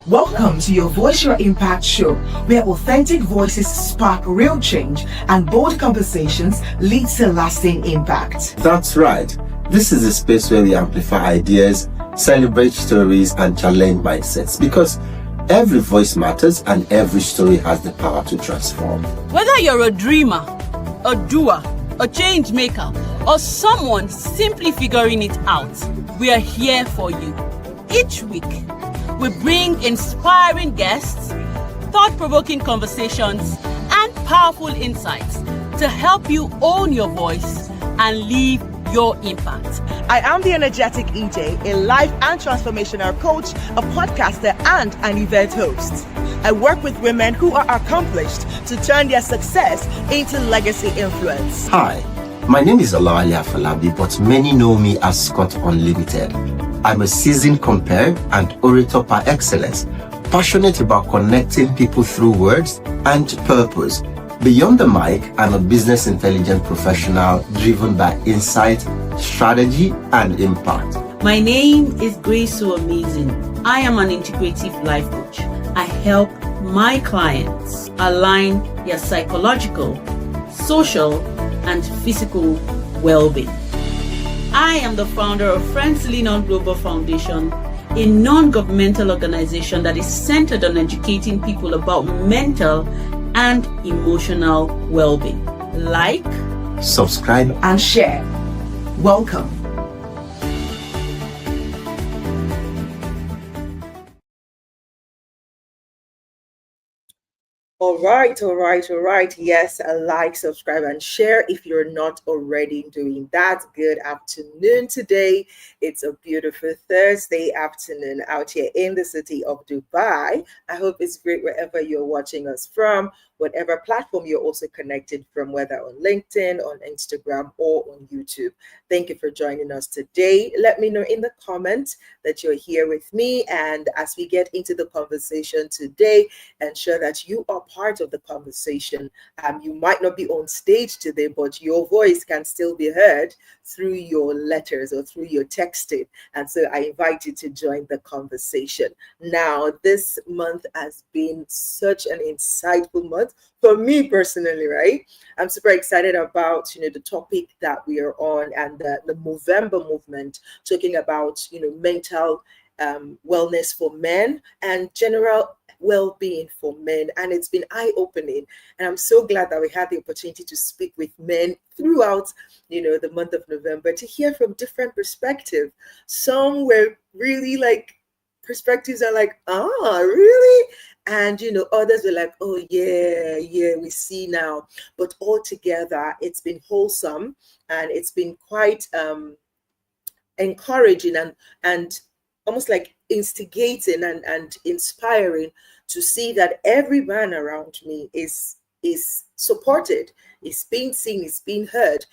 Welcome to your Voice Your Impact show, where authentic voices spark real change and bold conversations lead to lasting impact. That's right. This is a space where we amplify ideas, celebrate stories, and challenge mindsets because every voice matters and every story has the power to transform. Whether you're a dreamer, a doer, a change maker, or someone simply figuring it out, we are here for you. Each week, we bring inspiring guests, thought-provoking conversations, and powerful insights to help you own your voice and leave your impact. I am the energetic EJ, a life and transformational coach, a podcaster, and an event host. I work with women who are accomplished to turn their success into legacy influence. Hi, my name is Olawale Afolabi, but many know me as Scott Unlimited. I'm a seasoned compere and orator par excellence, passionate about connecting people through words and purpose. Beyond the mic, I'm a business intelligence professional driven by insight, strategy, and impact. My name is Grace So Amazing. I am an integrative life coach. I help my clients align their psychological, social, and physical well-being. I am the founder of Friends Lean On Global Foundation, a non-governmental organization that is centered on educating people about mental and emotional well-being. Like, subscribe, and share. Welcome. All right. Yes, like, subscribe, and share if you're not already doing that. Good afternoon today. It's a beautiful Thursday afternoon out here in the city of Dubai. I hope it's great wherever you're watching us from, whatever platform you're also connected from, whether on LinkedIn, on Instagram, or on YouTube. Thank you for joining us today. Let me know in the comments that you're here with me. And as we get into the conversation today, ensure that you are part of the conversation. You might not be on stage today, but your voice can still be heard through your letters or through your texting. And so I invite you to join the conversation. Now, this month has been such an insightful month for me personally, right? I'm super excited about, the topic that we are on and the Movember movement, talking about, mental wellness for men and general well-being for men. And it's been eye-opening. And I'm so glad that we had the opportunity to speak with men throughout, the month of November to hear from different perspectives. Some were really perspectives are like, really? And, others were like, oh, yeah, we see now. But altogether, it's been wholesome and it's been quite encouraging and almost like instigating and inspiring to see that every man around me is supported, is being seen, is being heard.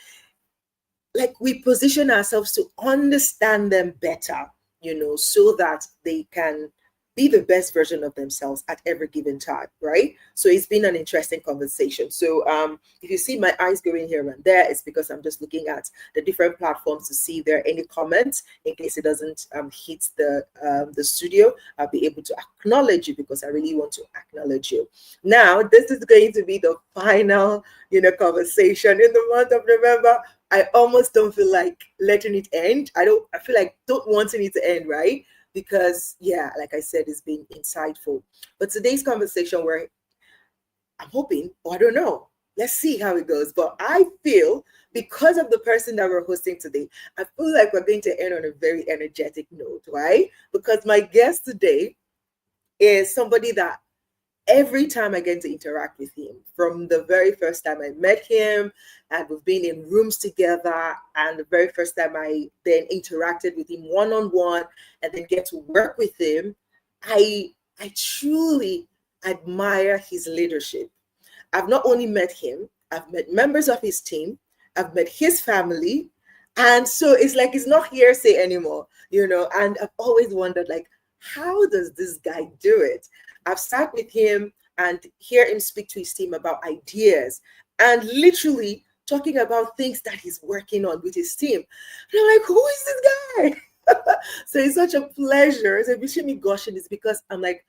Like we position ourselves to understand them better, so that they can be the best version of themselves at every given time, right? So it's been an interesting conversation. So if you see my eyes going here and there, it's because I'm just looking at the different platforms to see if there are any comments. In case it doesn't hit the studio, I'll be able to acknowledge you because I really want to acknowledge you. Now, this is going to be the final, conversation in the month of November. I almost don't feel like letting it end. I feel like don't wanting it to end, right? Because, like I said, it's been insightful. But today's conversation, I'm hoping, or I don't know, let's see how it goes. But I feel, because of the person that we're hosting today, I feel like we're going to end on a very energetic note, right? Because my guest today is somebody that every time I get to interact with him, from the very first time I met him, and we've been in rooms together, and the very first time I then interacted with him one-on-one and then get to work with him, I truly admire his leadership. I've not only met him, I've met members of his team, I've met his family, and so it's like it's not hearsay anymore, and I've always wondered, how does this guy do it? I've sat with him and hear him speak to his team about ideas and literally talking about things that he's working on with his team. And I'm like, who is this guy? So it's such a pleasure. So if you see me gushing, it's because I'm like,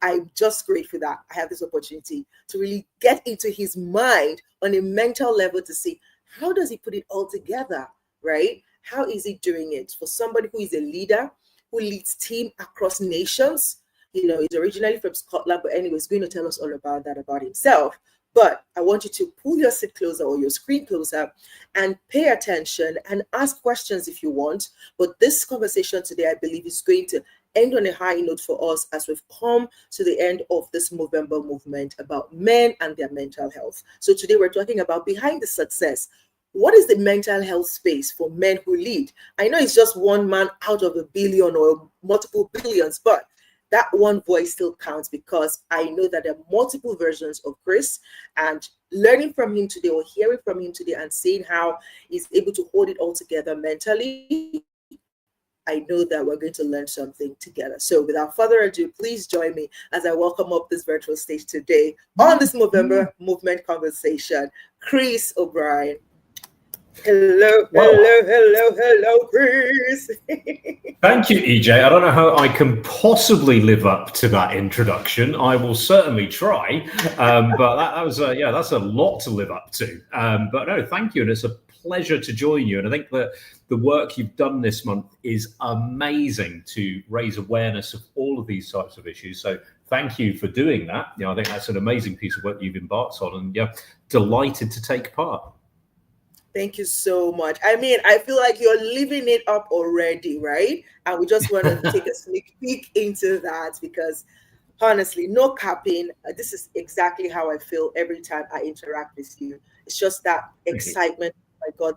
I'm just grateful that I have this opportunity to really get into his mind on a mental level to see how does he put it all together, right? How is he doing it? For somebody who is a leader, who leads team across nations, you know, he's originally from Scotland, but anyway, he's going to tell us all about that about himself. But I want you to pull your seat closer or your screen closer and pay attention and ask questions if you want. But this conversation today, I believe, is going to end on a high note for us as we've come to the end of this Movember movement about men and their mental health. So today we're talking about behind the success. What is the mental health space for men who lead? I know it's just one man out of a billion or multiple billions, but that one voice still counts, because I know that there are multiple versions of Chris, and learning from him today or hearing from him today and seeing how he's able to hold it all together mentally, I know that we're going to learn something together. So without further ado, please join me as I welcome up this virtual stage today on this Movember movement conversation, Chris O'Brien. Hello, Chris. Thank you, EJ. I don't know how I can possibly live up to that introduction. I will certainly try, but that's a lot to live up to. But no, thank you, and it's a pleasure to join you. And I think that the work you've done this month is amazing to raise awareness of all of these types of issues. So thank you for doing that. You know, I think that's an amazing piece of work you've embarked on, and yeah, delighted to take part. Thank you so much. I mean, I feel like you're living it up already, right? And we just want to take a sneak peek into that, because honestly, no capping, this is exactly how I feel every time I interact with you. It's just that excitement. Oh my God,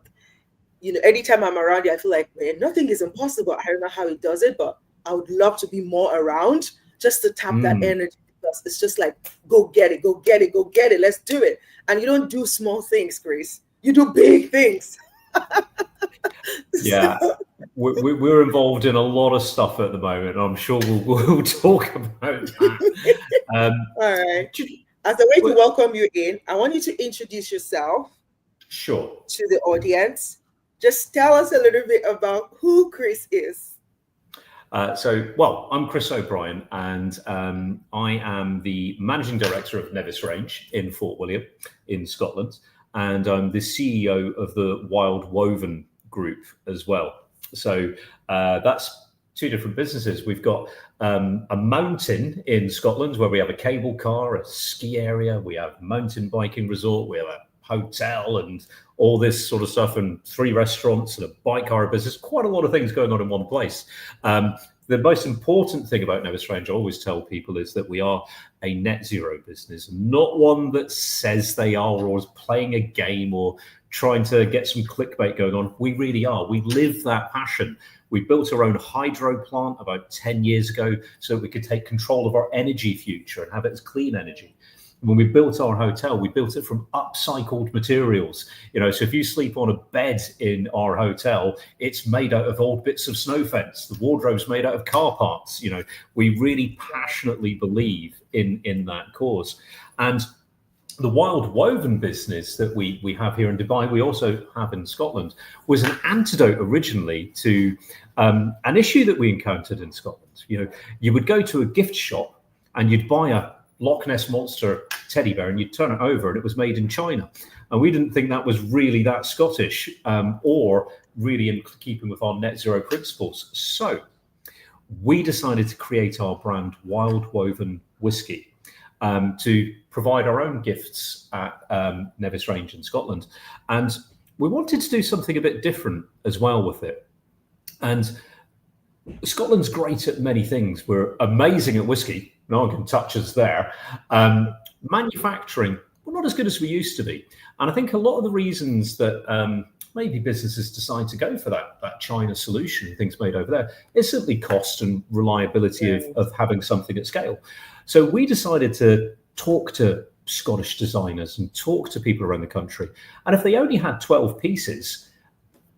you know, anytime I'm around you, I feel like, man, nothing is impossible. I don't know how he does it, but I would love to be more around just to tap that energy. Because it's just like, go get it, go get it, go get it. Let's do it. And you don't do small things, Grace. You do big things. Yeah, we're involved in a lot of stuff at the moment. I'm sure we'll talk about that. All right. As a way to welcome you in, I want you to introduce yourself. Sure. To the audience. Just tell us a little bit about who Chris is. I'm Chris O'Brien, and I am the Managing Director of Nevis Range in Fort William in Scotland. And I'm the CEO of the Wild Woven Group as well. So that's two different businesses. We've got a mountain in Scotland where we have a cable car, a ski area, we have mountain biking resort, we have a hotel and all this sort of stuff, and 3 restaurants and a bike hire business, quite a lot of things going on in one place. The most important thing about Nevis Range, I always tell people, is that we are a net zero business, not one that says they are or is playing a game or trying to get some clickbait going on. We really are. We live that passion. We built our own hydro plant about 10 years ago so that we could take control of our energy future and have it as clean energy. When we built our hotel, we built it from upcycled materials. You know, so if you sleep on a bed in our hotel, it's made out of old bits of snow fence. The wardrobe's made out of car parts. You know, we really passionately believe in that cause. And the Wild Woven business that we have here in Dubai, we also have in Scotland, was an antidote originally to an issue that we encountered in Scotland. You know, you would go to a gift shop and you'd buy a Loch Ness Monster teddy bear and you'd turn it over and it was made in China. And we didn't think that was really that Scottish or really in keeping with our net zero principles. So we decided to create our brand Wild Woven Whiskey to provide our own gifts at Nevis Range in Scotland. And we wanted to do something a bit different as well with it. And Scotland's great at many things. We're amazing at whiskey. No one can touch us there. Manufacturing, we're not as good as we used to be. And I think a lot of the reasons that maybe businesses decide to go for that China solution, things made over there, is simply cost and reliability of having something at scale. So we decided to talk to Scottish designers and talk to people around the country. And if they only had 12 pieces,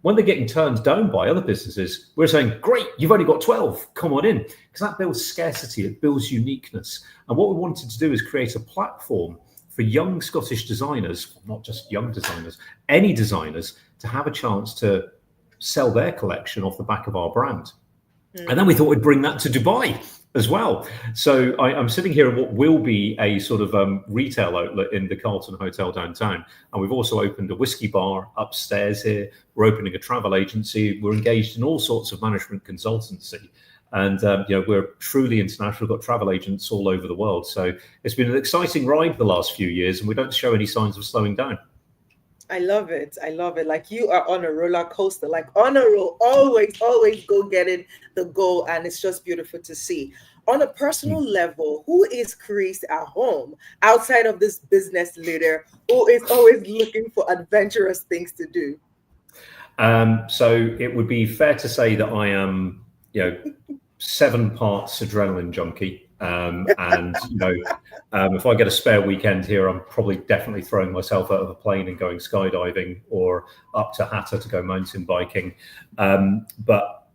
when they're getting turned down by other businesses, we're saying, great, you've only got 12, come on in. Because that builds scarcity, it builds uniqueness. And what we wanted to do is create a platform for young Scottish designers, not just young designers, any designers, to have a chance to sell their collection off the back of our brand. And then we thought we'd bring that to Dubai. as well. So I'm sitting here in what will be a sort of retail outlet in the Carlton Hotel downtown. And we've also opened a whiskey bar upstairs here. We're opening a travel agency. We're engaged in all sorts of management consultancy. And we're truly international. We've got travel agents all over the world. So it's been an exciting ride the last few years, and we don't show any signs of slowing down. I love it. I love it. Like, you are on a roller coaster, like on a roll, always go getting the goal. And it's just beautiful to see. On a personal level, who is Chris at home outside of this business leader who is always looking for adventurous things to do? So it would be fair to say that I am, 7 parts adrenaline junkie. If I get a spare weekend here, I'm probably definitely throwing myself out of a plane and going skydiving or up to Hatta to go mountain biking. But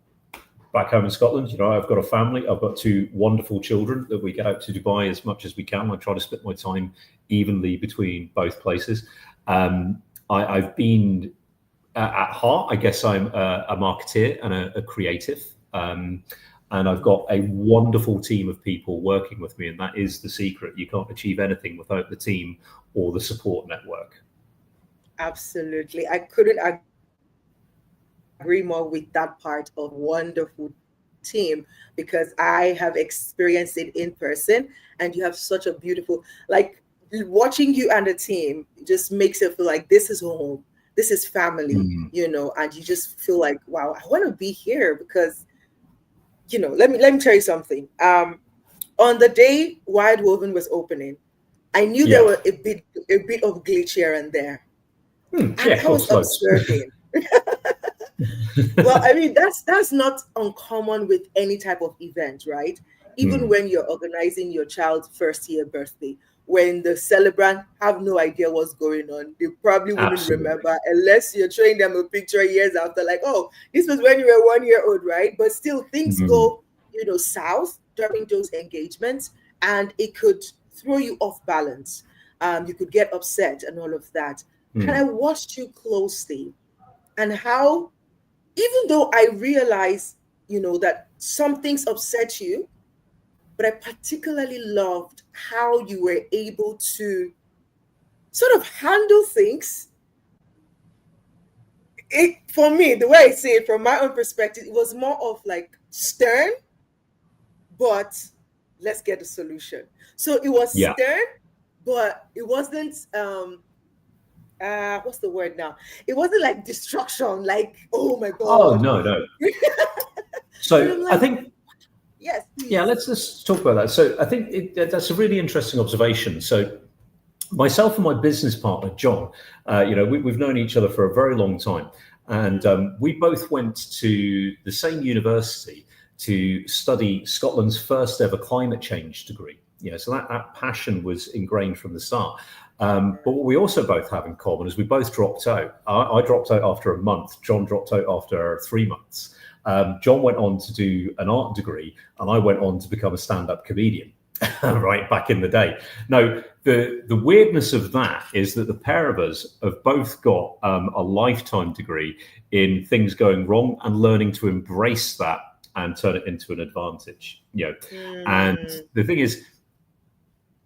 back home in Scotland, I've got a family. I've got 2 wonderful children that we get out to Dubai as much as we can. I try to split my time evenly between both places. I've been, at heart, I guess I'm a marketeer and a creative. And I've got a wonderful team of people working with me, and that is the secret. You can't achieve anything without the team or the support network. Absolutely. I couldn't agree more with that part of wonderful team, because I have experienced it in person, and you have such a beautiful, like, watching you and the team just makes it feel like this is home, this is family, and you just feel like, wow, I want to be here because, let me tell you something. On the day Wild Woven was opening, I knew there were a bit of glitch here and there. And I was observing. Well, I mean, that's not uncommon with any type of event, right? Even when you're organizing your child's first year birthday, when the celebrant have no idea what's going on, they probably wouldn't remember unless you're showing them a picture years after, like, oh, this was when you were 1 year old, right? But still, things go, south during those engagements, and it could throw you off balance. You could get upset and all of that. And I watched you closely, and how, even though I realized, that some things upset you, but I particularly loved how you were able to sort of handle things. For me, the way I see it from my own perspective, it was more of like stern, but let's get a solution. So it was stern, but it wasn't, what's the word now? It wasn't like destruction, like, oh my God. Oh, no. So like, I think, yes. Please. Yeah, let's talk about that. So I think that's a really interesting observation. So myself and my business partner, John, we've known each other for a very long time. And we both went to the same university to study Scotland's first ever climate change degree. So that passion was ingrained from the start. But what we also both have in common is we both dropped out. I dropped out after a month. John dropped out after 3 months. John went on to do an art degree, and I went on to become a stand-up comedian, right, back in the day. Now, the weirdness of that is that the pair of us have both got a lifetime degree in things going wrong and learning to embrace that and turn it into an advantage. And the thing is,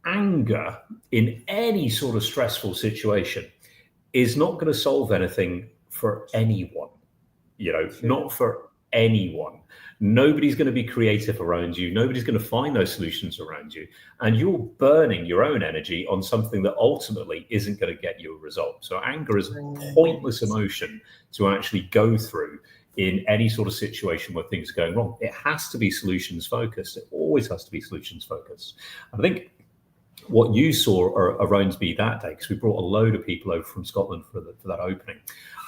anger in any sort of stressful situation is not going to solve anything for anyone, not for anyone. Nobody's going to be creative around you. Nobody's going to find those solutions around you. And you're burning your own energy on something that ultimately isn't going to get you a result. So anger is a pointless emotion to actually go through in any sort of situation where things are going wrong. It has to be solutions focused. It always has to be solutions focused. I think what you saw around me that day, because we brought a load of people over from Scotland for that opening.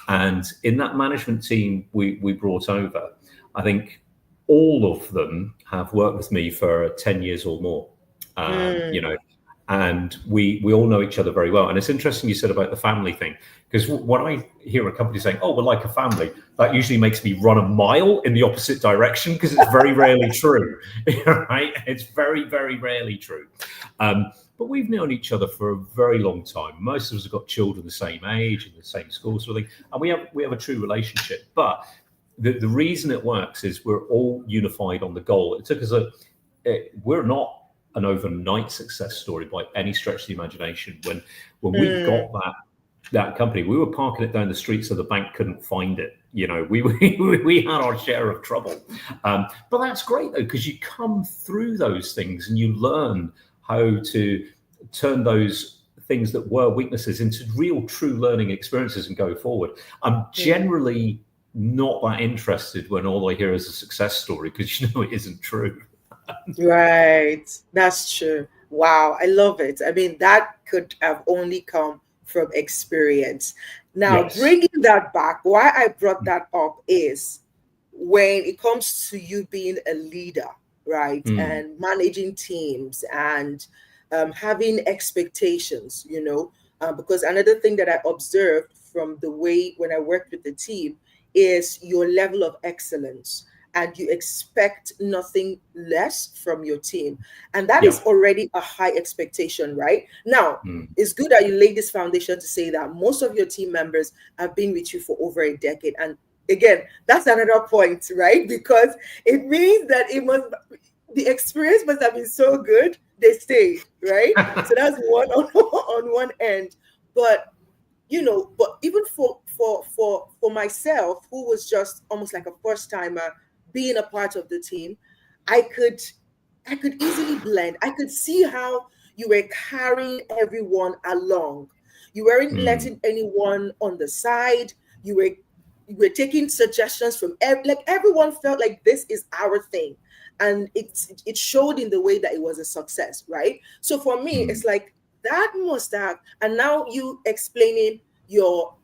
And in that management team we brought over, I think all of them have worked with me for 10 years or more, and we all know each other very well. And it's interesting you said about the family thing, because when I hear a company saying, oh, we're like a family, that usually makes me run a mile in the opposite direction, because it's very rarely true, right? It's very, very rarely true. But we've known each other for a very long time. Most of us have got children the same age and the same school sort of thing, and we have a true relationship. But the reason it works is we're all unified on the goal. It took us we're not an overnight success story by any stretch of the imagination. When we got that company, we were parking it down the street so the bank couldn't find it. You know, we had our share of trouble. But that's great though, because you come through those things and you learn how to turn those things that were weaknesses into real, true learning experiences and go forward. I'm generally not that interested when all I hear is a success story, because you know it isn't true. Right. That's true. Wow. I love it. I mean, that could have only come from experience. Now, bringing that back, why I brought that up is when it comes to you being a leader, right? And managing teams and having expectations, you know, because another thing that I observed from the way when I worked with the team is your level of excellence. And you expect nothing less from your team. And that is already a high expectation, right? Now, it's good that you laid this foundation to say that most of your team members have been with you for over a decade. And again, that's another point, right? Because it means that the experience must have been so good, they stayed, right? So that's one on one end. But, you know, but even for myself, who was just almost like a first timer, being a part of the team, I could easily blend. I could see how you were carrying everyone along. You weren't letting anyone on the side. You were taking suggestions from everyone felt like this is our thing, and it showed in the way that it was a success, right? So for me, it's like that must have. And now you explaining your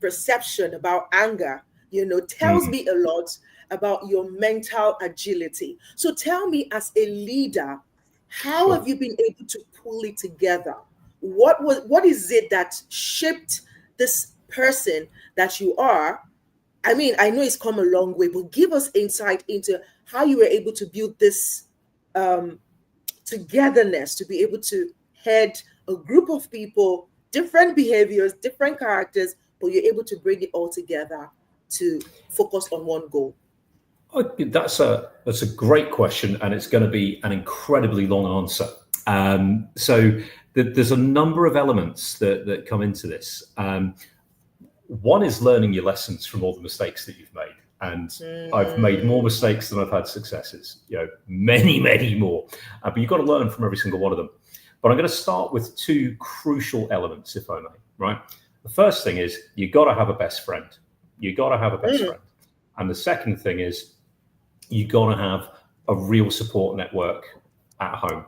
perception about anger, you know, tells me a lot about your mental agility. So tell me, as a leader, how have you been able to pull it together? What is it that shaped this person that you are? I mean, I know it's come a long way, but give us insight into how you were able to build this togetherness to be able to head a group of people, different behaviors, different characters, but you're able to bring it all together to focus on one goal. That's a great question, and it's going to be an incredibly long answer. So there's a number of elements that come into this. One is learning your lessons from all the mistakes that you've made, and I've made more mistakes than I've had successes. You know, many more. But you've got to learn from every single one of them. But I'm going to start with two crucial elements, if I may. Right. The first thing is you got to have a best friend. You got to have a best friend, and the second thing is you got to have a real support network at home.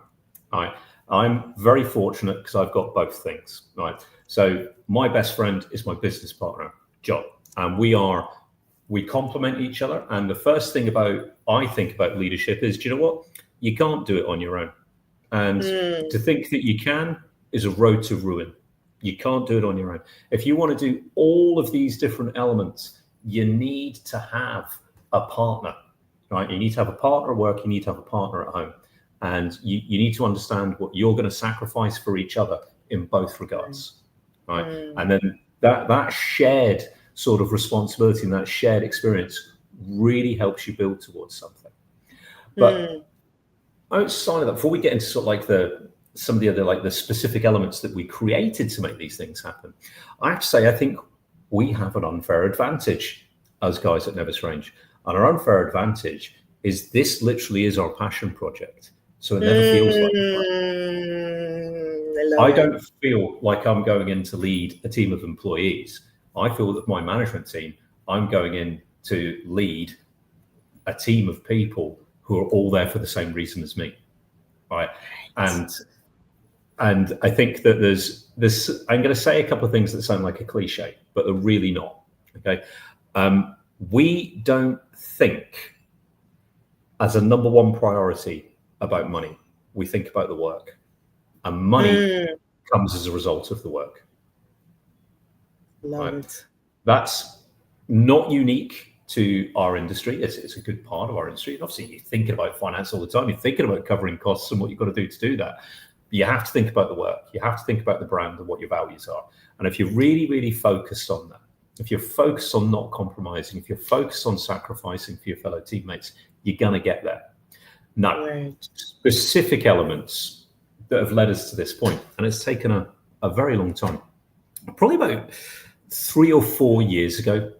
Right? I'm very fortunate because I've got both things. Right. So my best friend is my business partner, John, and we complement each other. And the first thing I think about leadership is, do you know what? You can't do it on your own. And to think that you can is a road to ruin. You can't do it on your own. If you want to do all of these different elements, you need to have a partner. Right? You need to have a partner at work, you need to have a partner at home. And you need to understand what you're going to sacrifice for each other in both regards. Right? And then that shared sort of responsibility and that shared experience really helps you build towards something. But outside of that, before we get into sort of like some of the other, like the specific elements that we created to make these things happen, I have to say, I think we have an unfair advantage as guys at Nevis Range. And our unfair advantage is this literally is our passion project. So it never feels like that. I don't feel like I'm going in to lead a team of employees. I feel that my management team, I'm going in to lead a team of people who are all there for the same reason as me. Right. And I think that there's this, I'm going to say a couple of things that sound like a cliche, but they're really not. Okay. We don't think as a number one priority about money. We think about the work, and money comes as a result of the work. Love it. That's not unique to our industry. It's a good part of our industry. And obviously, you're thinking about finance all the time. You're thinking about covering costs and what you've got to do that. But you have to think about the work. You have to think about the brand and what your values are. And if you're really, really focused on that, if you're focused on not compromising, if you're focused on sacrificing for your fellow teammates, you're going to get there. Now, Right. specific elements that have led us to this point, and it's taken a very long time. Probably about 3 or 4 years ago,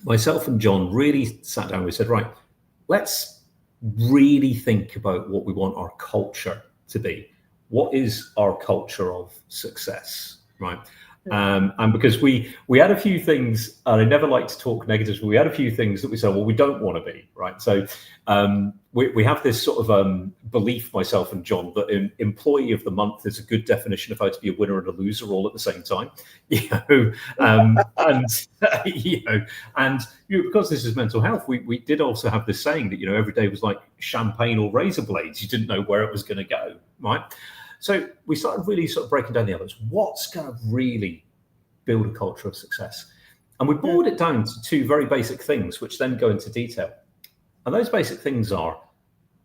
myself and John really sat down. We said, right, let's really think about what we want our culture to be. What is our culture of success, right? And because we had a few things, and I never like to talk negatives, but we had a few things that we said, well, we don't want to be, right? So we have this sort of belief, myself and John, that employee of the month is a good definition of how to be a winner and a loser all at the same time, and because this is mental health, we did also have this saying that every day was like champagne or razor blades. You didn't know where it was going to go, right? So we started really sort of breaking down the elements. What's going to really build a culture of success? And we boiled it down to 2 very basic things, which then go into detail. And those basic things are,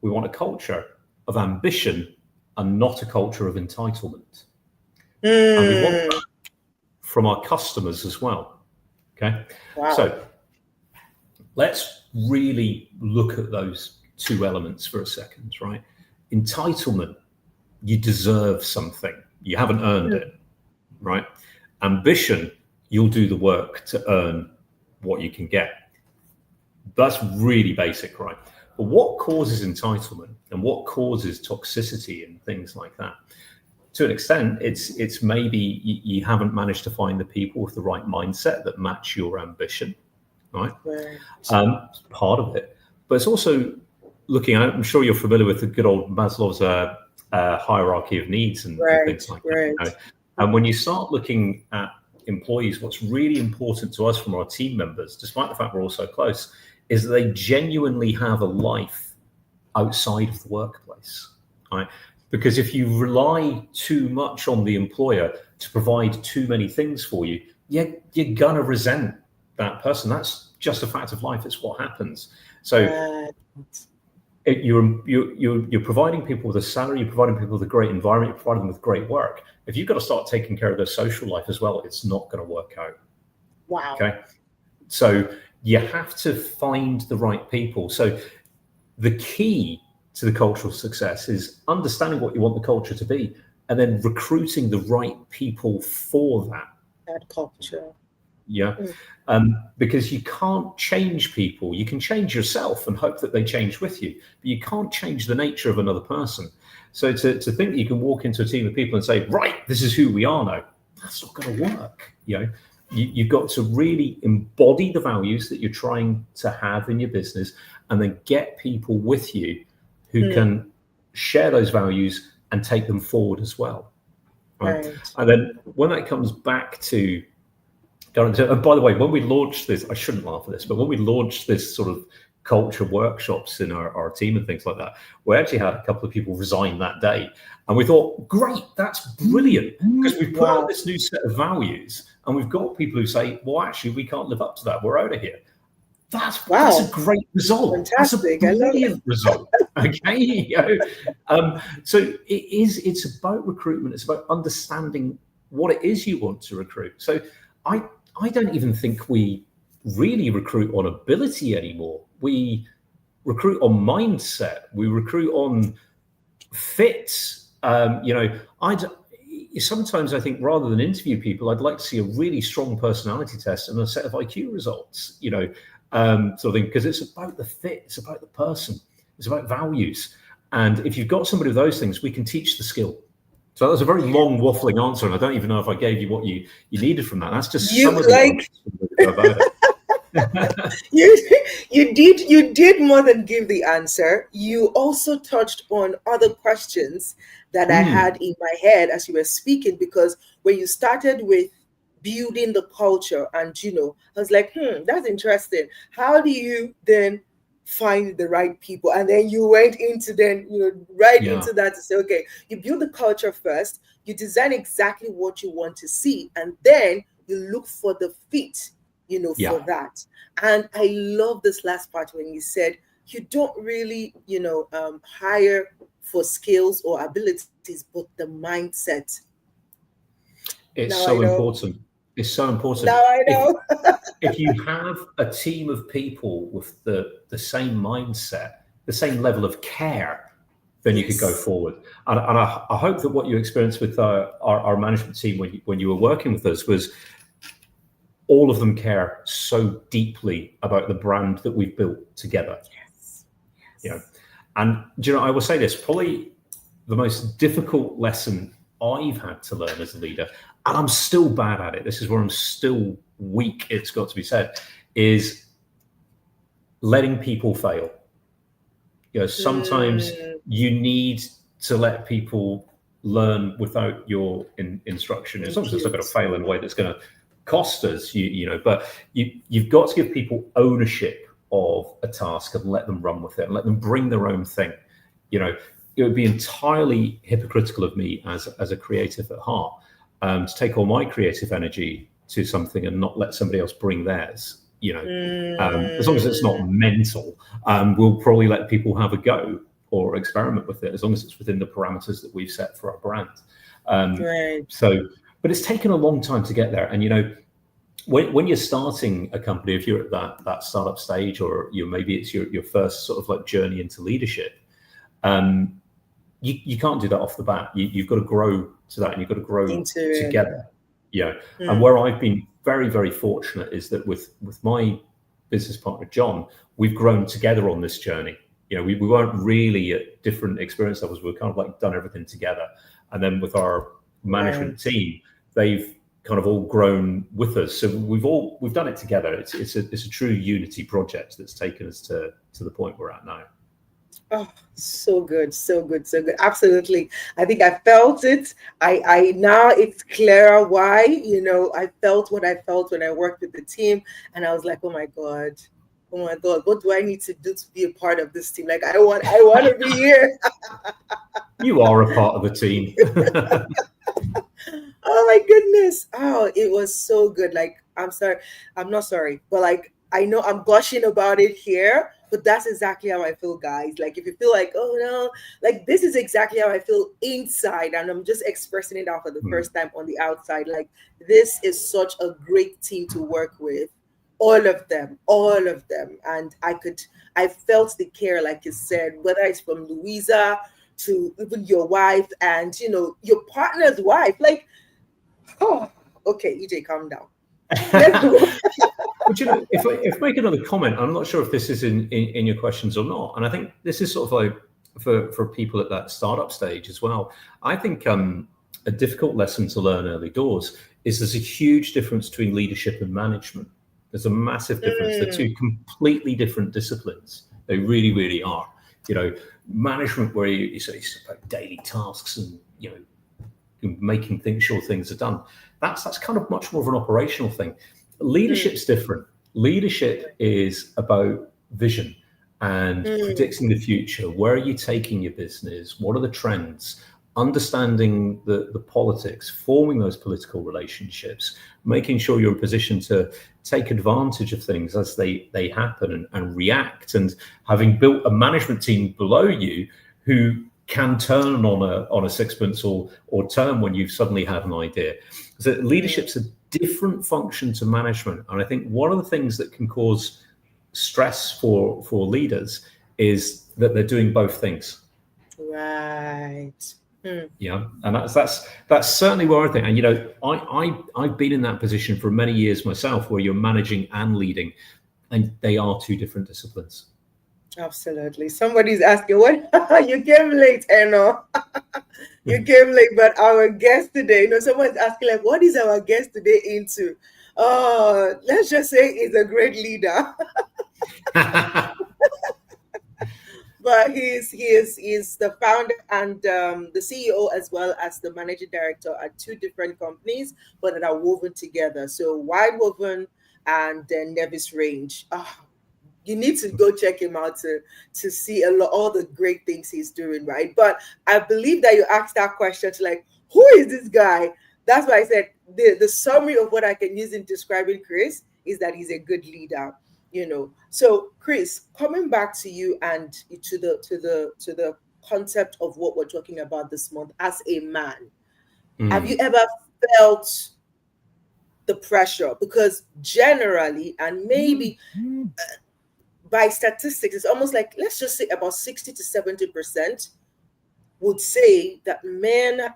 we want a culture of ambition and not a culture of entitlement. And we want that from our customers as well. Okay. Wow. So let's really look at those 2 elements for a second, right? Entitlement. You deserve something. You haven't earned it, right? Ambition, you'll do the work to earn what you can get. That's really basic, right? But what causes entitlement and what causes toxicity and things like that? To an extent, it's maybe you haven't managed to find the people with the right mindset that match your ambition, right? Part of it. But it's also looking at, I'm sure you're familiar with the good old Maslow's hierarchy of needs and things like that. And when you start looking at employees, what's really important to us from our team members, despite the fact we're all so close, is that they genuinely have a life outside of the workplace, right? Because if you rely too much on the employer to provide too many things for you, you're gonna resent that person. That's just a fact of life. It's what happens. So you're providing people with a salary, you're providing people with a great environment, you're providing them with great work. If you've got to start taking care of their social life as well, it's not going to work out. Wow. Okay. So you have to find the right people. So the key to the cultural success is understanding what you want the culture to be and then recruiting the right people for that culture. Yeah. Because you can't change people. You can change yourself and hope that they change with you, but you can't change the nature of another person. So to think that you can walk into a team of people and say, right, this is who we are now, that's not going to work. You've got to really embody the values that you're trying to have in your business and then get people with you who can share those values and take them forward as well. Right? And then when that comes back to, and by the way, when we launched this, I shouldn't laugh at this, but when we launched this sort of culture workshops in our team and things like that, we actually had a couple of people resign that day. And we thought, great, that's brilliant, because we've put out this new set of values and we've got people who say, well, actually, we can't live up to that. We're out of here. That's a great result. Fantastic. That's a brilliant result. Okay. So it's about recruitment. It's about understanding what it is you want to recruit. So I don't even think we really recruit on ability anymore. We recruit on mindset. We recruit on fits. Sometimes I think rather than interview people, I'd like to see a really strong personality test and a set of IQ results, sort of thing, because it's about the fit. It's about the person. It's about values. And if you've got somebody with those things, we can teach the skill. So that was a very long waffling answer, and I don't even know if I gave you what you needed from that. That's just some of the about it. You did more than give the answer. You also touched on other questions that I had in my head as you were speaking, because when you started with building the culture, and I was like, that's interesting. How do you then find the right people? And then you went into into that to say, okay, you build the culture first, you design exactly what you want to see, and then you look for the fit, for that. And I love this last part when you said you don't really, hire for skills or abilities, but the mindset. It's so important. It's so important. Now I know. If you have a team of people with the same mindset, the same level of care, then you could go forward. And I hope that what you experienced with our management team when you were working with us was all of them care so deeply about the brand that we've built together. Yes. You know, and I will say this, probably the most difficult lesson I've had to learn as a leader, and I'm still bad at it, this is where I'm still weak, it's got to be said, is letting people fail. Sometimes you need to let people learn without your instruction. As long as it's not going to fail in a way that's going to cost us, but you've got to give people ownership of a task and let them run with it and let them bring their own thing. It would be entirely hypocritical of me as a creative at heart to take all my creative energy to something and not let somebody else bring theirs. As long as it's not mental, we'll probably let people have a go or experiment with it, as long as it's within the parameters that we've set for our brand. Right. So, but it's taken a long time to get there. And when you're starting a company, if you're at that startup stage, or maybe it's your first sort of like journey into leadership, you can't do that off the bat. You've got to grow to that, and you've got to grow together. And where I've been very, very fortunate is that with my business partner John, we've grown together on this journey. We weren't really at different experience levels. We've kind of like done everything together. And then with our management team, they've kind of all grown with us. So we've done it together. It's a true unity project that's taken us to the point we're at now. Oh, so good, so good, so good. Absolutely. I think I felt it. I now it's clearer why, I felt what I felt when I worked with the team. And I was like, oh my God, what do I need to do to be a part of this team? Like, I want to be here. You are a part of the team. Oh my goodness. Oh, it was so good. Like, I'm sorry. I'm not sorry, but like, I know I'm gushing about it here, but that's exactly how I feel, guys. Like, if you feel like, oh no, like this is exactly how I feel inside, and I'm just expressing it out for the first time on the outside. Like, this is such a great team to work with. All of them. And I felt the care, like you said, whether it's from Louisa to even your wife and, your partner's wife. Like, oh, okay, EJ, calm down. Let's go. But if I make another comment, I'm not sure if this is in your questions or not, and I think this is sort of like for people at that startup stage as well. I think a difficult lesson to learn early doors is there's a huge difference between leadership and management. There's a massive difference. They're two completely different disciplines. They really, really are. Management, where you say it's about daily tasks and making sure things are done. That's kind of much more of an operational thing. Leadership's different. Leadership is about vision and predicting the future. Where are you taking your business? What are the trends? Understanding the politics, forming those political relationships, making sure you're in a position to take advantage of things as they happen and react, and having built a management team below you who can turn on a sixpence or turn when you've suddenly had an idea. So leadership's a different function to management. And I think one of the things that can cause stress for leaders is that they're doing both things. Right. Yeah, and that's certainly where I think. And I've been in that position for many years myself, where you're managing and leading, and they are two different disciplines. Absolutely. Somebody's asking, what? You came late, Eno. You came late, but our guest today, someone's asking, like, what is our guest today into? Let's just say he's a great leader. But he's the founder and the CEO, as well as the managing director at two different companies, but that are woven together. So Wide Woven and then Nevis Range. You need to go check him out to see all the great things he's doing, right? But I believe that you asked that question to like, who is this guy? That's why I said the summary of what I can use in describing Chris is that he's a good leader. So Chris, coming back to you and to the concept of what we're talking about this month as a man, have you ever felt the pressure? Because generally, and maybe by statistics, it's almost like, let's just say about 60 to 70% would say that men,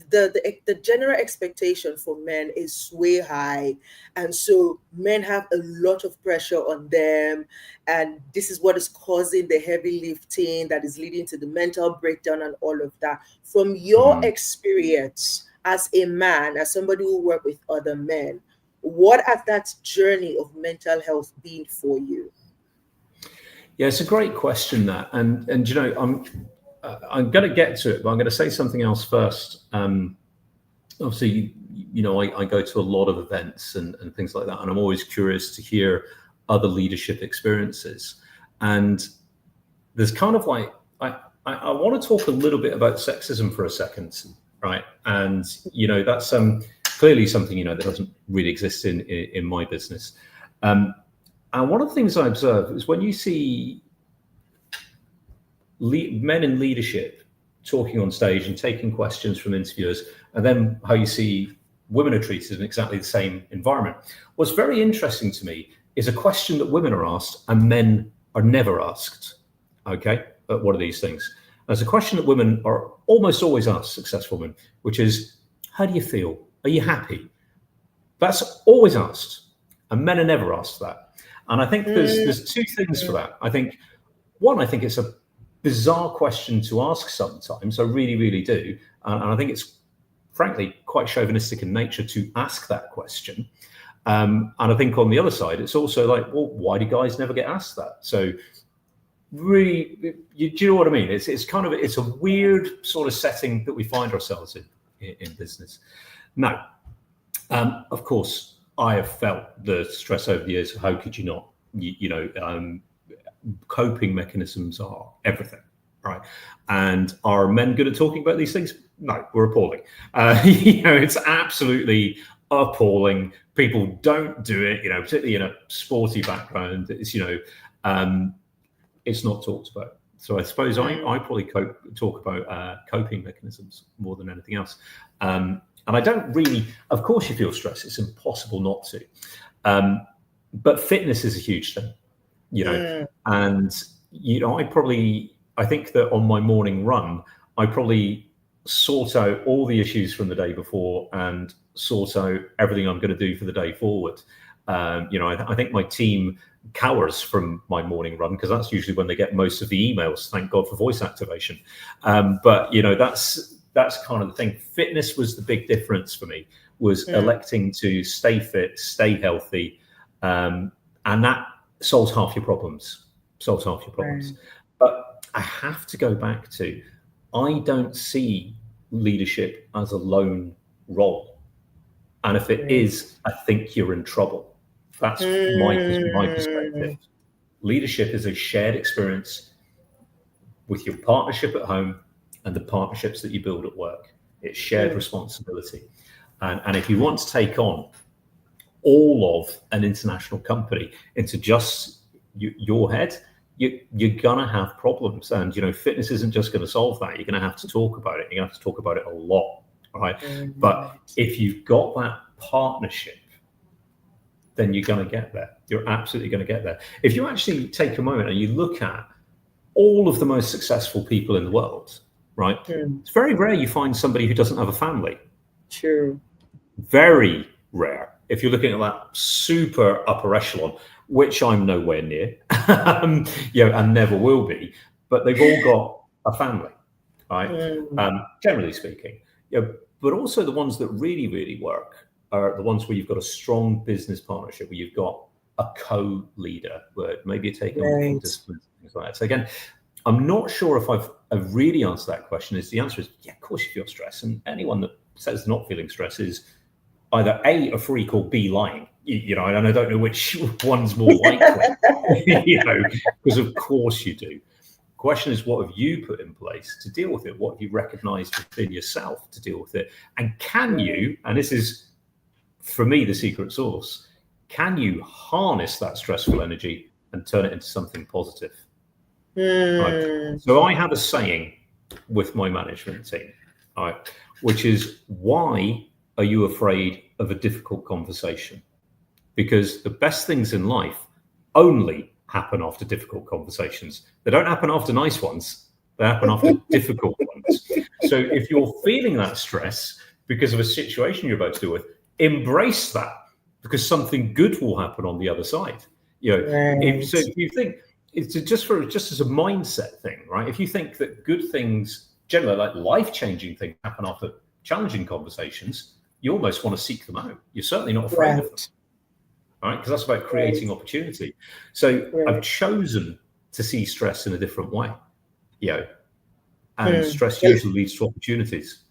the general expectation for men is way high, and so men have a lot of pressure on them, and this is what is causing the heavy lifting that is leading to the mental breakdown and all of that. From your experience as a man, as somebody who works with other men, what has that journey of mental health been for you? Yeah, it's a great question, that, and you know, I'm going to get to it, but I'm going to say something else first. Obviously, you know, I go to a lot of events and things like that, and I'm always curious to hear other leadership experiences. And there's kind of like, I want to talk a little bit about sexism for a second, right? And, you know, that's clearly something, you know, that doesn't really exist in my business. And one of the things I observe is when you see men in leadership talking on stage and taking questions from interviewers, and then how you see women are treated in exactly the same environment. What's very interesting to me is a question that women are asked and men are never asked. Okay, but what are these things? There's a question that women are almost always asked, successful women, which is, how do you feel? Are you happy? That's always asked, and men are never asked that. And I think there's two things for that. I think it's a bizarre question to ask sometimes. I really, really do. And I think it's frankly quite chauvinistic in nature to ask that question. And I think on the other side, it's also like, well, why do guys never get asked that? So really, do you know what I mean? It's a weird sort of setting that we find ourselves in business. Now, of course, I have felt the stress over the years. How could you not? Coping mechanisms are everything, right? And are men good at talking about these things? No, we're appalling. It's absolutely appalling. People don't do it, particularly in a sporty background. It's, it's not talked about. So I suppose I probably talk about coping mechanisms more than anything else. And I don't really, of course you feel stress. It's impossible not to. But fitness is a huge thing. And I think that on my morning run, I probably sort out all the issues from the day before and sort out everything I'm going to do for the day forward. I think my team cowers from my morning run because that's usually when they get most of the emails. Thank God for voice activation. But that's kind of the thing. Fitness was the big difference for me, was electing to stay fit, stay healthy, and that solves half your problems. But I have to go back to, I don't see leadership as a lone role. And if it is, I think you're in trouble. That's my perspective. Leadership is a shared experience with your partnership at home and the partnerships that you build at work. It's shared responsibility. And if you want to take on all of an international company into just your head, you're gonna have problems. And fitness isn't just going to solve that. You're going to have to talk about it. You're going to have to talk about it a lot, right? But if you've got that partnership, then you're going to get there. You're absolutely going to get there. If you actually take a moment and you look at all of the most successful people in the world, right? It's very rare you find somebody who doesn't have a family. True. Very rare. If you're looking at that super upper echelon, which I'm nowhere near, and never will be, but they've all got a family, right? Generally speaking, but also the ones that really, really work are the ones where you've got a strong business partnership, where you've got a co-leader, where maybe you're taking on disciplines, things like that. So again, I'm not sure if I've really answered that question. The answer is, yeah, of course you feel stress, and anyone that says they're not feeling stress is either A, a freak, or B, lying. And I don't know which one's more likely, because of course you do. The question is, what have you put in place to deal with it? What have you recognized within yourself to deal with it? And can you, and this is, for me, the secret sauce, can you harness that stressful energy and turn it into something positive? Right. So I have a saying with my management team, right, which is, why are you afraid of a difficult conversation? Because the best things in life only happen after difficult conversations. They don't happen after nice ones. They happen after difficult ones. So if you're feeling that stress because of a situation you're about to deal with, embrace that, because something good will happen on the other side. If you think it's just as a mindset thing, right? If you think that good things, generally like life-changing things, happen after challenging conversations, you almost want to seek them out. You're certainly not afraid of them, right? Because that's about creating opportunity. So I've chosen to see stress in a different way, and stress usually leads to opportunities.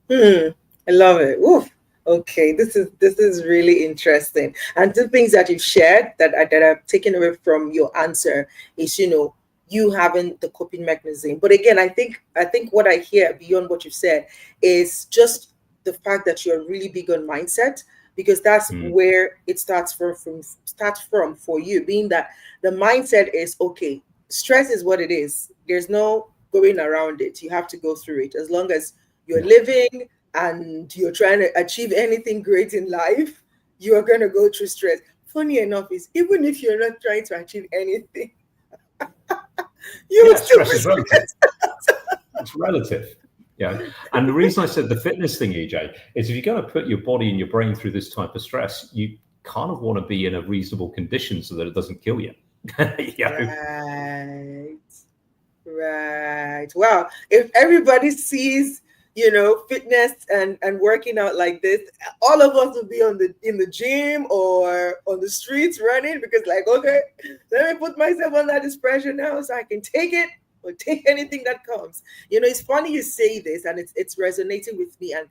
I love it. Oof. Okay, this is really interesting. And the things that you've shared that I've taken away from your answer is, you having the coping mechanism. But again, I think what I hear beyond what you've said is just the fact that you're really big on mindset, because that's where it starts from for you, being that the mindset is, okay, stress is what it is. There's no going around it. You have to go through it. As long as you're living and you're trying to achieve anything great in life, you are going to go through stress. Funny enough is, even if you're not trying to achieve anything, stress is relative. It's relative. Yeah. And the reason I said the fitness thing, EJ, is if you're going to put your body and your brain through this type of stress, you kind of want to be in a reasonable condition so that it doesn't kill you. Right. Wow. If everybody sees, fitness and working out like this, all of us will be in the gym or on the streets running, because okay, let me put myself under this pressure now so I can take it or take anything that comes. It's funny you say this, and it's resonating with me and,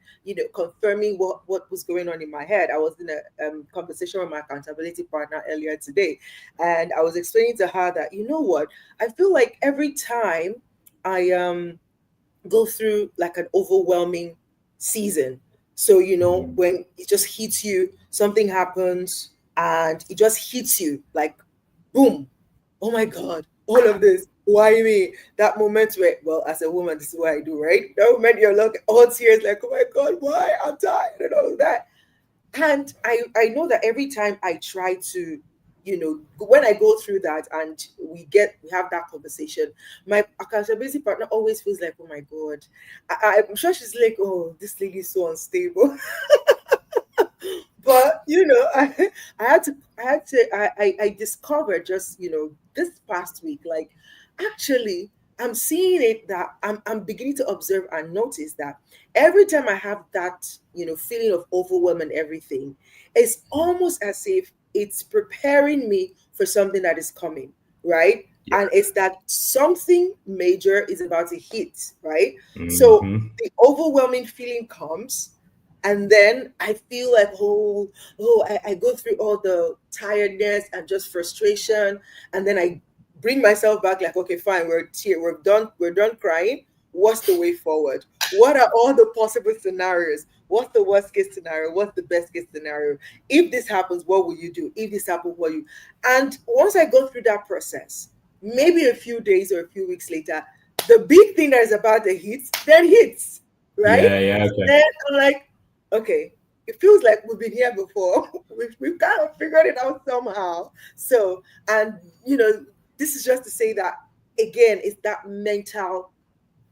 confirming what was going on in my head. I was in a conversation with my accountability partner earlier today, and I was explaining to her that, I feel like every time I go through like an overwhelming season. So, when it just hits you, something happens and it just hits you like, boom, oh my God, all of this, why me? That moment where, well, as a woman, this is what I do, right? That moment you're like all tears, like, oh my God, why? I'm tired and all of that. And I know that every time I try to, when I go through that and we have that conversation, my accountability partner always feels like, oh my God, I'm sure she's like, oh, this lady is so unstable. But I discovered just this past week, like, actually I'm seeing it that I'm beginning to observe and notice that every time I have that feeling of overwhelm and everything, it's almost as if it's preparing me for something that is coming, right? Yeah. And it's that something major is about to hit, right? So the overwhelming feeling comes, and then I feel like, I go through all the tiredness and just frustration, and then I bring myself back, like, okay, fine, we're done crying. What's the way forward? What are all the possible scenarios? What's the worst case scenario? What's the best case scenario? If this happens, what will you do? If this happens, what will you? And once I go through that process, maybe a few days or a few weeks later, the big thing that is about to hit then hits, right? Yeah. Okay. Then I'm like, okay, it feels like we've been here before. We've kind of figured it out somehow. So, and this is just to say that, again, it's that mental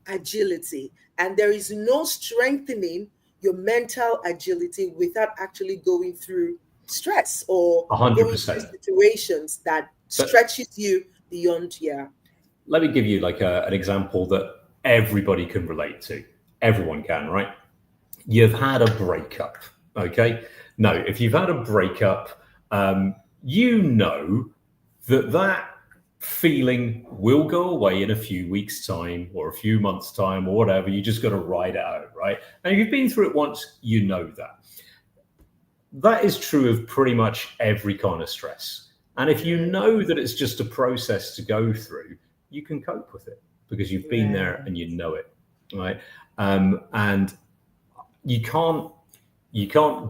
agility, and there is no strengthening your mental agility without actually going through stress or 100%. Going through situations that stretches you beyond. Let me give you like an example that everybody can relate to. Everyone can, right? You've had a breakup, okay? No, if you've had a breakup, that feeling will go away in a few weeks' time or a few months' time or whatever. You just got to ride it out, right? And if you've been through it once, you know that. That is true of pretty much every kind of stress. And if you know that it's just a process to go through, you can cope with it because you've been there and you know it, right? And you can't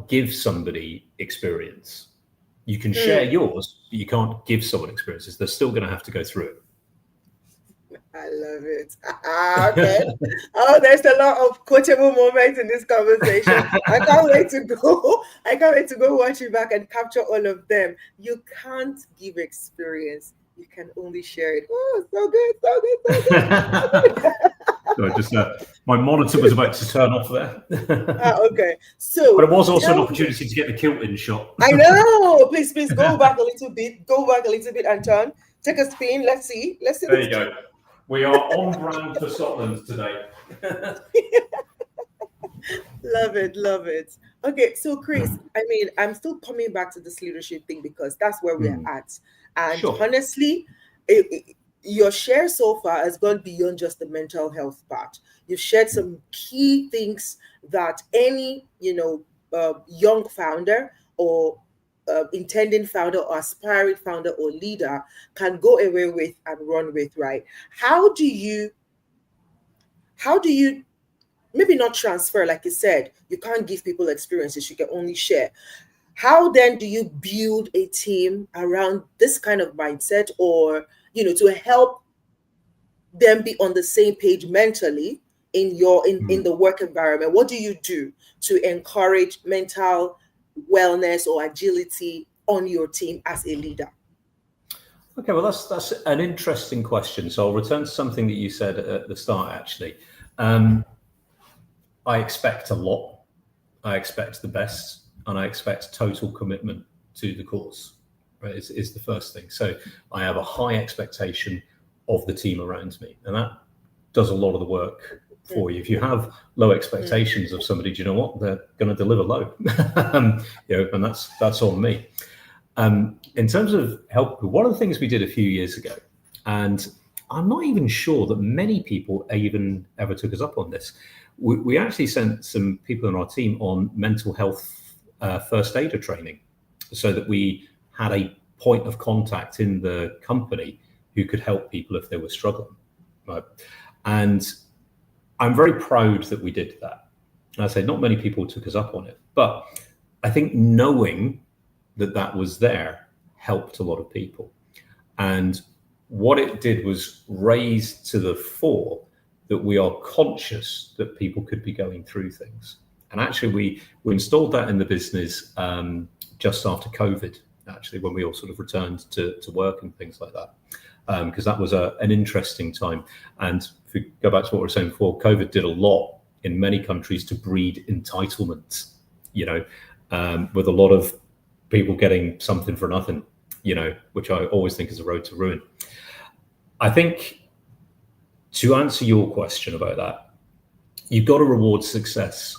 give somebody experience. You can share yours, but you can't give someone experiences. They're still going to have to go through it. I love it. Okay. There's a lot of quotable moments in this conversation. I can't wait to go watch it back and capture all of them. You can't give experience. You can only share it. Oh, so good, so good, so good. No, just my monitor was about to turn off there. Okay. So, but it was also an opportunity to get the kilt in shot. I know. Please go back a little bit. Go back a little bit, Anton. Take a spin. Let's see. There you go. We are on brand for Scotland today. Love it, love it. Okay, so Chris, I mean, I'm still coming back to this leadership thing because that's where we're at. And Sure. honestly, your share so far has gone beyond just the mental health part. You've shared some key things that any, young founder or intending founder or aspiring founder or leader can go away with and run with, right? How do you maybe not transfer, like you said, you can't give people experiences, you can only share. How then do you build a team around this kind of mindset, or, to help them be on the same page mentally in the work environment? What do you do to encourage mental wellness or agility on your team as a leader? Okay, well, that's an interesting question. So I'll return to something that you said at the start, actually. I expect a lot. I expect the best, and I expect total commitment to the cause, right, is the first thing. So I have a high expectation of the team around me, and that does a lot of the work for you. If you have low expectations of somebody, do you know what? They're going to deliver low, and that's on me. In terms of help, one of the things we did a few years ago, and I'm not even sure that many people even ever took us up on this. We actually sent some people in our team on mental health first aider training, so that we had a point of contact in the company who could help people if they were struggling. Right? And I'm very proud that we did that. And I say not many people took us up on it, but I think knowing that was there helped a lot of people. And what it did was raise to the fore that we are conscious that people could be going through things. And actually, we installed that in the business just after COVID, actually, when we all sort of returned to work and things like that, because that was an interesting time. And if we go back to what we were saying before, COVID did a lot in many countries to breed entitlement, with a lot of people getting something for nothing, which I always think is a road to ruin. I think, to answer your question about that, you've got to reward success.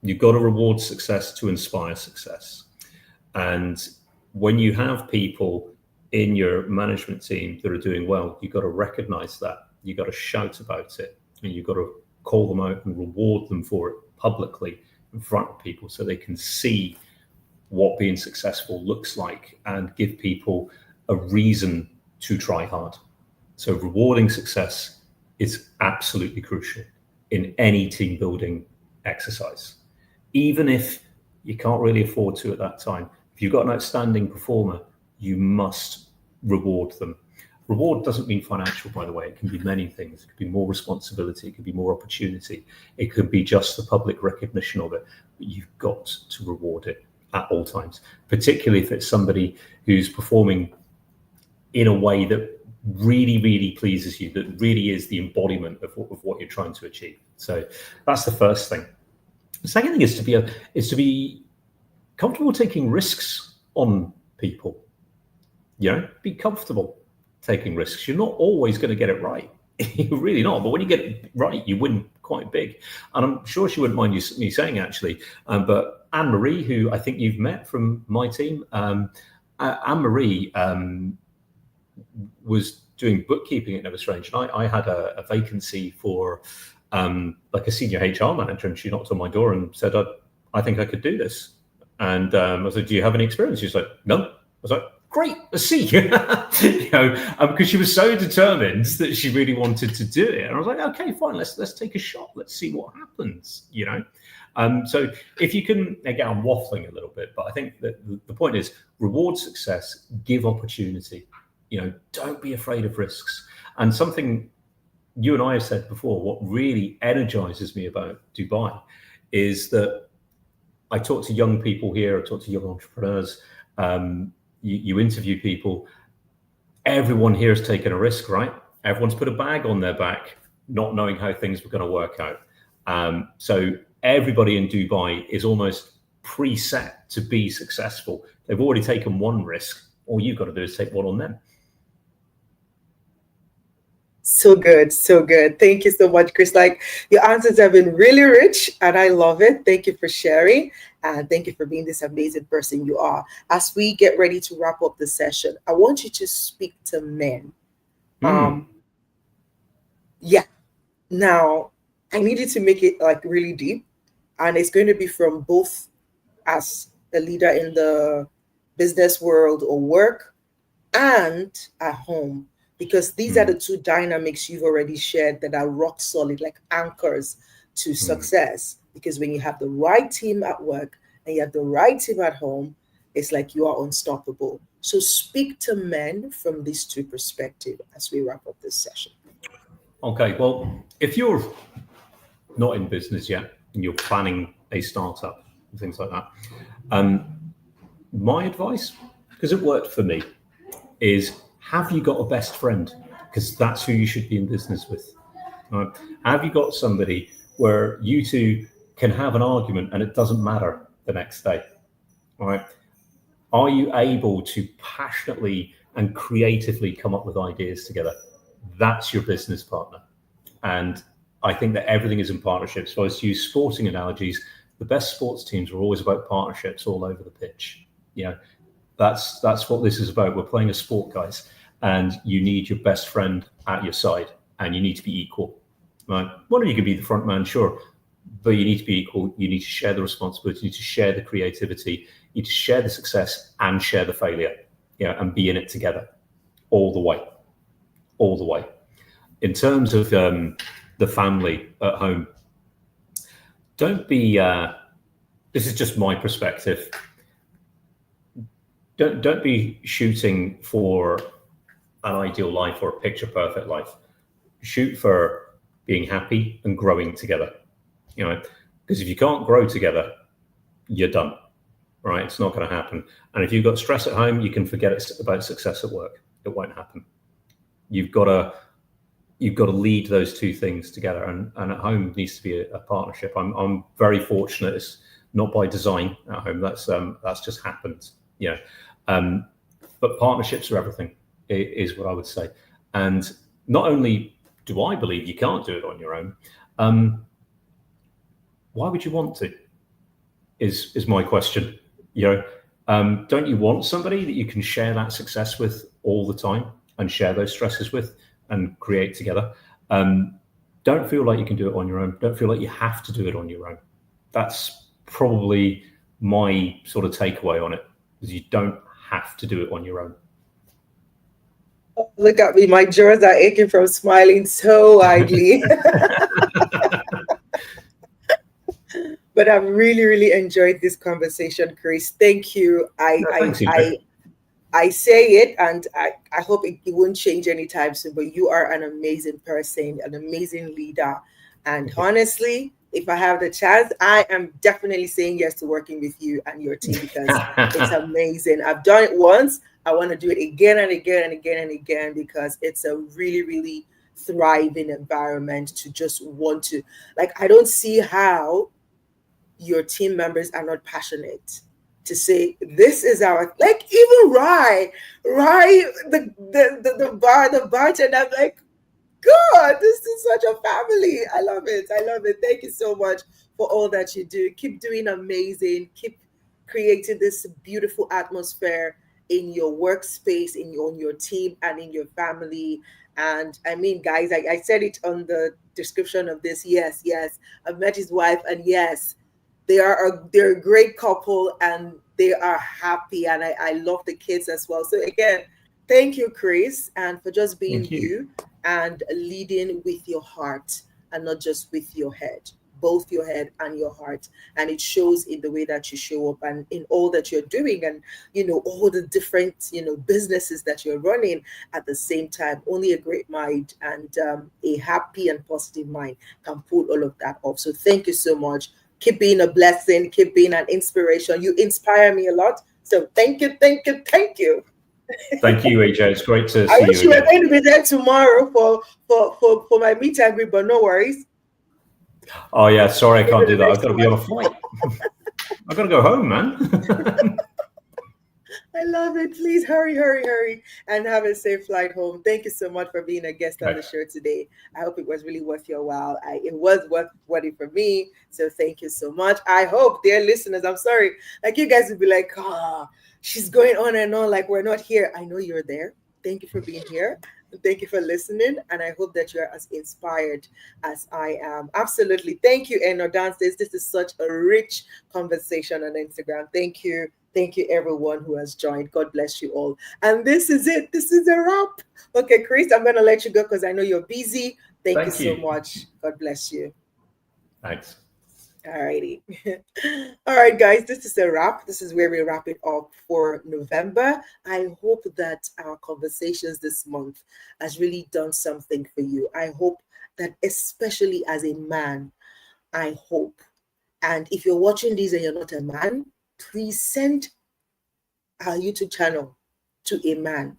You've got to reward success to inspire success. And when you have people in your management team that are doing well, you've got to recognize that. You've got to shout about it, and you've got to call them out and reward them for it publicly in front of people so they can see what being successful looks like and give people a reason to try hard. So rewarding success is absolutely crucial in any team building exercise. Even if you can't really afford to at that time, if you've got an outstanding performer, you must reward them. Reward doesn't mean financial, by the way. It can be many things. It could be more responsibility. It could be more opportunity. It could be just the public recognition of it. But you've got to reward it at all times, particularly if it's somebody who's performing in a way that really, really pleases you, that really is the embodiment of what you're trying to achieve. So that's the first thing. The second thing is to be comfortable taking risks on people. Be comfortable taking risks. You're not always going to get it right. You're really not. But when you get it right, you win quite big. And I'm sure she wouldn't mind me saying, actually, but Anne-Marie, who I think you've met from my team, Anne-Marie was doing bookkeeping at Nevis Range, and I had a vacancy for like a senior HR manager, and she knocked on my door and said, I think I could do this. And I was like, do you have any experience? She's like, no. I was like, great, let's see. Because she was so determined that she really wanted to do it. And I was like, okay, fine, let's take a shot. Let's see what happens, So if you can, again, I'm waffling a little bit, but I think that the point is reward success, give opportunity. Don't be afraid of risks. And something you and I have said before, what really energizes me about Dubai is that I talk to young people here, I talk to young entrepreneurs, you interview people, everyone here has taken a risk, right? Everyone's put a bag on their back, not knowing how things were going to work out. So everybody in Dubai is almost preset to be successful. They've already taken one risk. All you've got to do is take one on them. So good, so good. Thank you so much, Chris. Like, your answers have been really rich, and I love it. Thank you for sharing, and thank you for being this amazing person you are. As we get ready to wrap up the session, I want you to speak to men. Yeah. Now, I need you to make it like really deep, and it's going to be from both as a leader in the business world or work and at home, because these are the two dynamics you've already shared that are rock solid, like anchors to success. Because when you have the right team at work and you have the right team at home, it's like you are unstoppable. So speak to men from these two perspectives as we wrap up this session. Okay, well, if you're not in business yet and you're planning a startup and things like that, my advice, because it worked for me, is have you got a best friend? Because that's who you should be in business with. Right? Have you got somebody where you two can have an argument and it doesn't matter the next day? All right? Are you able to passionately and creatively come up with ideas together? That's your business partner. And I think that everything is in partnerships. So I was to use sporting analogies. The best sports teams are always about partnerships all over the pitch. You know, that's what this is about. We're playing a sport, guys, and you need your best friend at your side, and you need to be equal. Right? One of you can be the front man, sure, but you need to be equal. You need to share the responsibility. You need to share the creativity. You need to share the success and share the failure. And be in it together, all the way. All the way. In terms of the family at home, don't be. This is just my perspective. Don't be shooting for an ideal life or a picture perfect life. Shoot for being happy and growing together. Because if you can't grow together, you're done. Right? It's not going to happen. And if you've got stress at home, you can forget about success at work. It won't happen. You've got to lead those two things together, and at home needs to be a partnership. I'm very fortunate. It's not by design at home. That's just happened. But partnerships are everything, is what I would say. And not only do I believe you can't do it on your own, why would you want to? Is my question. Don't you want somebody that you can share that success with all the time and share those stresses with and create together? Don't feel like you can do it on your own. Don't feel like you have to do it on your own. That's probably my sort of takeaway on it, is you don't have to do it on your own. Oh, look at me. My jaws are aching from smiling so widely. But I've really, really enjoyed this conversation, Chris. Thank you. I say it, and I hope it won't change anytime soon, but you are an amazing person, an amazing leader. And honestly, if I have the chance, I am definitely saying yes to working with you and your team, because it's amazing. I've done it once. I want to do it again and again and again and again, because it's a really, really thriving environment to just want to, I don't see how your team members are not passionate to say, this is our, even Rye, the bartender, I'm like, God, this is such a family. I love it. Thank you so much for all that you do. Keep doing amazing. Keep creating this beautiful atmosphere in your workspace, in your team, and in your family. And I mean, guys, I said it on the description of this. Yes, I've met his wife, and yes, they're a great couple, and they are happy, and I love the kids as well. So again, thank you, Chris, and for just being you and leading with your heart and not just with your head, both your head and your heart. And it shows in the way that you show up and in all that you're doing, and all the different businesses that you're running at the same time. Only a great mind and a happy and positive mind can pull all of that off. So thank you so much. Keep being a blessing. Keep being an inspiration. You inspire me a lot. So thank you. Thank you, AJ. It's great to I see wish you you were again. going to be there tomorrow for my meet and greet, but no worries. Oh yeah, sorry, I can't do that. I've got to be on a flight. I've got to go home, man. I love it. Please hurry, hurry, hurry, and have a safe flight home. Thank you so much for being a guest on the show today. I hope it was really worth your while. It was worth it for me. So thank you so much. I hope, dear listeners, I'm sorry, like you guys will be like, she's going on and on like we're not here. I know you're there. Thank you for being here. Thank you for listening. And I hope that you're as inspired as I am. Absolutely. Thank you, Eno Dances. This is such a rich conversation on Instagram. Thank you. Thank you, everyone who has joined. God bless you all. And this is it. This is a wrap. Okay, Chris, I'm going to let you go because I know you're busy. Thank you so much. God bless you. Thanks. All righty. All right, guys, this is a wrap. This is where we wrap it up for November. I hope that our conversations this month has really done something for you. I hope that, especially as a man, I hope. And if you're watching this and you're not a man, please send our YouTube channel to a man,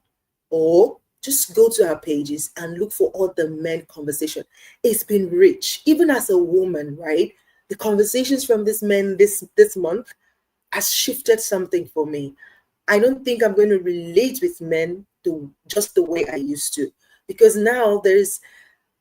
or just go to our pages and look for all the men conversation. It's been rich. Even as a woman, right? The conversations from this men this month has shifted something for me. I don't think I'm going to relate with men just the way I used to, because now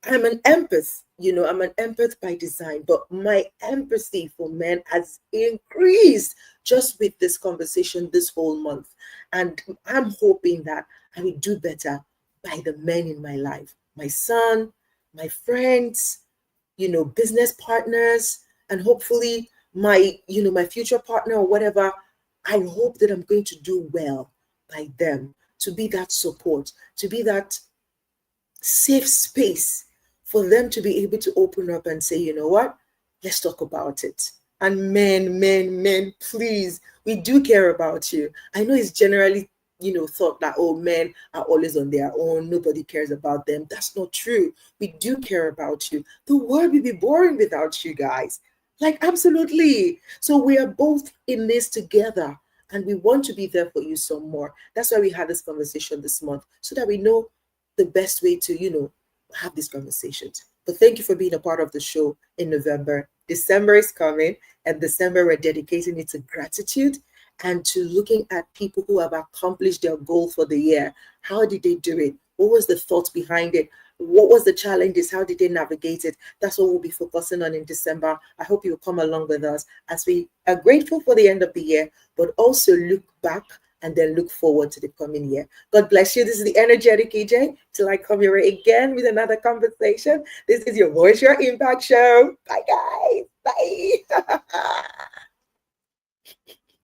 I'm an empath, I'm an empath by design, but my empathy for men has increased just with this conversation this whole month. And I'm hoping that I will do better by the men in my life, my son, my friends, business partners, and hopefully my future partner or whatever. I hope that I'm going to do well by them, to be that support, to be that safe space for them to be able to open up and say, you know what, let's talk about it. And men, please, we do care about you. I know it's generally, thought that, men are always on their own. Nobody cares about them. That's not true. We do care about you. The world will be boring without you guys. Like, absolutely. So we are both in this together, and we want to be there for you some more. That's why we had this conversation this month, so that we know the best way to, have these conversations. But thank you for being a part of the show in November. December is coming, and December we're dedicating it to gratitude and to looking at people who have accomplished their goal for the year. How did they do it? What was the thought behind it? What was the challenges? How did they navigate it? That's what we'll be focusing on in December. I hope you'll come along with us as we are grateful for the end of the year, but also look back and then look forward to the coming year. God bless you. This is the Energetic EJ. Till I come your way again with another conversation. This is your Voice Your Impact show. Bye, guys. Bye.